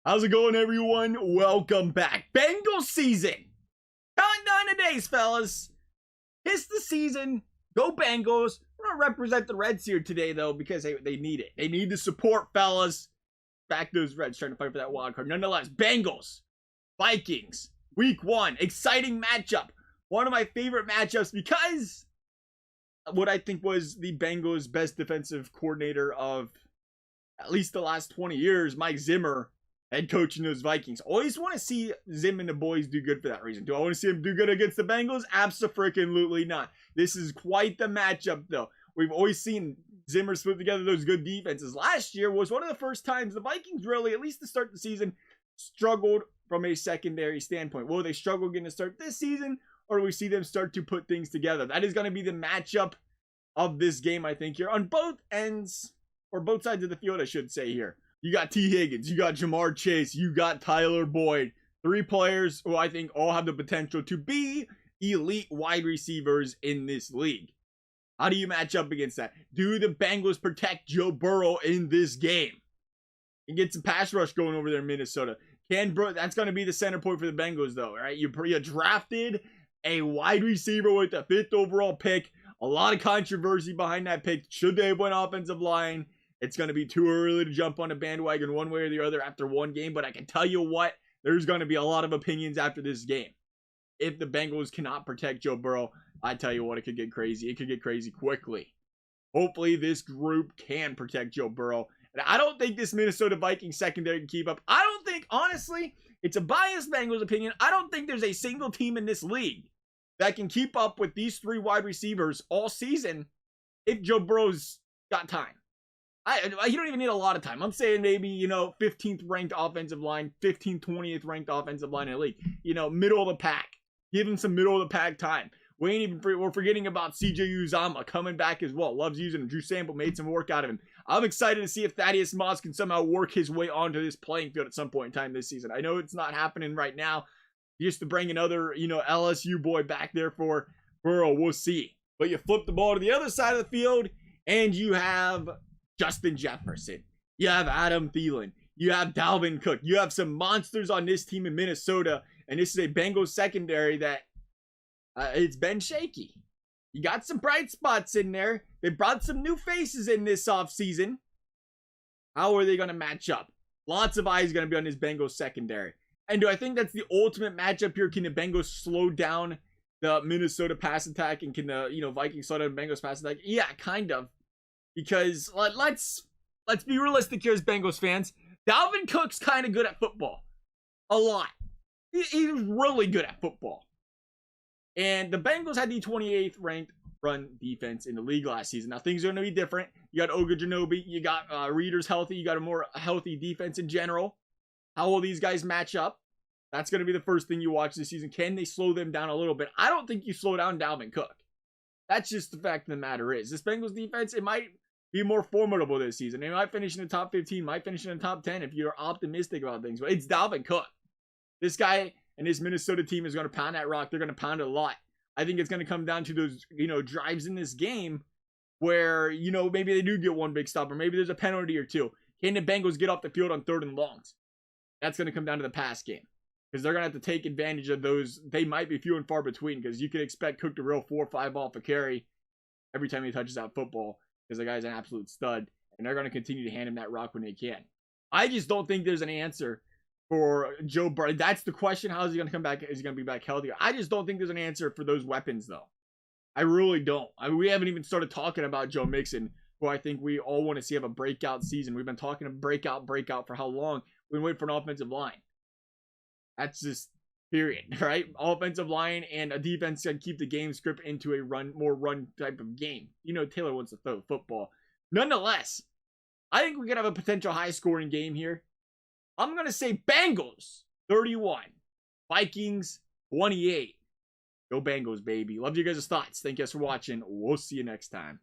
How's it going, everyone? Welcome back. Bengals season. Counting down the days, fellas. It's the season. Go Bengals. We're going to represent the Reds here today, though, because they need it. They need the support, fellas. Back those Reds trying to fight for that wild card. Nonetheless, Bengals, Vikings, week 1. Exciting matchup. One of my favorite matchups because what I think was the Bengals' best defensive coordinator of at least the last 20 years, Mike Zimmer, head coaching those Vikings. Always want to see Zim and the boys do good for that reason. Do I want to see them do good against the Bengals? Abso-freaking-lutely not. This is quite the matchup, though. We've always seen Zimmer put together those good defenses. Last year was one of the first times the Vikings really, at least to start the season, struggled from a secondary standpoint. Will they struggle again to start this season, or do we see them start to put things together? That is going to be the matchup of this game, I think, here on both ends, or both sides of the field, I should say here. You got T. Higgins, you got Jamar Chase, you got Tyler Boyd. 3 players who I think all have the potential to be elite wide receivers in this league. How do you match up against that? Do the Bengals protect Joe Burrow in this game? And get some pass rush going over there in Minnesota. That's going to be the center point for the Bengals, though, right? You drafted a wide receiver with the 5th overall pick. A lot of controversy behind that pick. Should they have went offensive line? It's going to be too early to jump on a bandwagon one way or the other after one game, but I can tell you what, there's going to be a lot of opinions after this game. If the Bengals cannot protect Joe Burrow, I tell you what, it could get crazy. It could get crazy quickly. Hopefully this group can protect Joe Burrow. And I don't think this Minnesota Vikings secondary can keep up. I don't think, honestly, it's a biased Bengals opinion, I don't think there's a single team in this league that can keep up with these 3 wide receivers all season if Joe Burrow's got time. You don't even need a lot of time. I'm saying maybe, 15th ranked offensive line, 15th, 20th ranked offensive line in the league. Middle of the pack. Give him some middle of the pack time. We're forgetting about CJ Uzomah coming back as well. Loves using him. Drew Sample made some work out of him. I'm excited to see if Thaddeus Moss can somehow work his way onto this playing field at some point in time this season. I know it's not happening right now. Just to bring another, LSU boy back there for Burrow. We'll see. But you flip the ball to the other side of the field, and you have Justin Jefferson. You have Adam Thielen. You have Dalvin Cook. You have some monsters on this team in Minnesota, and this is a Bengals secondary that it's been shaky. You got some bright spots in there. They brought some new faces in this offseason. How are they going to match up? Lots of eyes going to be on this Bengals secondary. And do I think that's the ultimate matchup here? Can the Bengals slow down the Minnesota pass attack, and can the Vikings slow down the Bengals pass attack? Yeah, kind of. Because let's be realistic here as Bengals fans. Dalvin Cook's kind of good at football. A lot. He's really good at football. And the Bengals had the 28th ranked run defense in the league last season. Now things are going to be different. You got Ogunjobi. You got Readers healthy. You got a more healthy defense in general. How will these guys match up? That's going to be the first thing you watch this season. Can they slow them down a little bit? I don't think you slow down Dalvin Cook. That's just the fact of the matter is. This Bengals defense, it might be more formidable this season. They might finish in the top 15, might finish in the top 10 if you're optimistic about things. But it's Dalvin Cook. This guy and this Minnesota team is going to pound that rock. They're going to pound it a lot. I think it's going to come down to those, drives in this game where, maybe they do get one big stop, or maybe there's a penalty or two. Can the Bengals get off the field on 3rd and longs? That's going to come down to the pass game. Because they're going to have to take advantage of those. They might be few and far between, because you can expect Cook to reel 4 or 5 off a carry every time he touches that football, because the guy's an absolute stud, and they're going to continue to hand him that rock when they can. I just don't think there's an answer for Joe Burrow. That's the question. How is he going to come back? Is he going to be back healthy? I just don't think there's an answer for those weapons, though. I really don't. We haven't even started talking about Joe Mixon, who I think we all want to see have a breakout season. We've been talking of breakout for how long? We've been waiting for an offensive line. That's just period, right? Offensive line and a defense can keep the game script into a more run type of game. Taylor wants to throw the football. Nonetheless, I think we could have a potential high-scoring game here. I'm going to say Bengals 31, Vikings 28. Go Bengals, baby. Love you guys' thoughts. Thank you guys for watching. We'll see you next time.